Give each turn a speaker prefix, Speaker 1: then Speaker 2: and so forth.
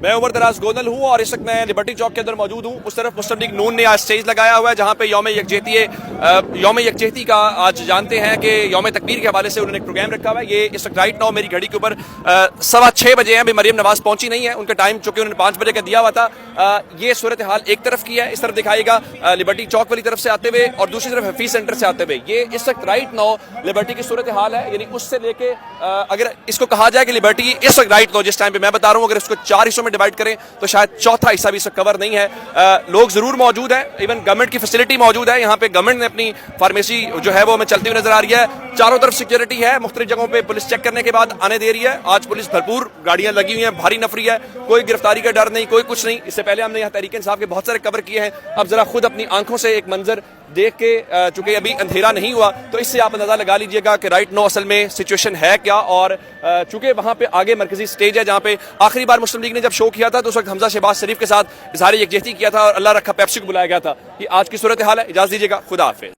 Speaker 1: मैं उमर दराज गोंदल हूँ और इस वक्त मैं लिबर्टी चौक के अंदर मौजूद हूँ। उस तरफ मुस्लिम लीग नून ने आज स्टेज लगाया हुआ है जहाँ पे यौम यकजहती का आज जानते हैं कि यौम तकबीर के हवाले से उन्होंने एक प्रोग्राम रखा हुआ है। ये इस वक्त राइट नाउ मेरी घड़ी के ऊपर 6:15 बजे हैं। अभी मरियम नवाज पहुंची नहीं है, उनका टाइम चूंकि उन्होंने 5 बजे का दिया हुआ था। ये सूरत हाल एक तरफ की है, इस तरफ दिखाएगा लिबर्टी चौक वाली तरफ से आते हुए और दूसरी तरफ हफीज सेंटर से आते हुए। ये इस वक्त राइट नाउ लिबर्टी की सूरत हाल है, यानी उससे लेके अगर इसको कहा जाए कि लिबर्टी इस वक्त राइट नाउ जिस टाइम पे मैं बता रहा हूँ, अगर इसको 4 हिस्सों में डिवाइड करें तो शायद चौथा हिस्सा भी इसको कवर नहीं है। लोग जरूर मौजूद हैं, इवन गवर्नमेंट की फैसिलिटी मौजूद है। यहाँ पे गवर्नमेंट ने अपनी फार्मेसी जो है वो हमें चलती हुई नजर आ रही है। चारों तरफ सिक्योरिटी है, मुख्तलिफ जगहों पे पुलिस चेक करने के बाद आने दे रही है। आज पुलिस भरपूर गाड़ियां लगी हुई हैं, भारी नफरी है, कोई गिरफ्तारी का डर नहीं, कोई कुछ नहीं। इससे पहले हमने यहाँ तहरीक इंसाफ के बहुत सारे कवर किए हैं। अब जरा खुद अपनी आंखों से एक मंजर देख के, चूंकि अभी अंधेरा नहीं हुआ, तो इससे आप अंदाजा लगा लीजिएगा कि राइट नाउ असल में सिचुएशन है क्या। और चूंकि वहां पे आगे मरकजी स्टेज है जहां पे आखिरी बार मुस्लिम लीग ने जब शो किया था तो उस वक्त हमजा शहबाज शरीफ के साथ इजहार यकजहती किया था और अल्लाह रखा पेप्सी को बुलाया गया था। कि आज की सूरत हाल है। इजाजत दीजिएगा, खुदा हाफिज।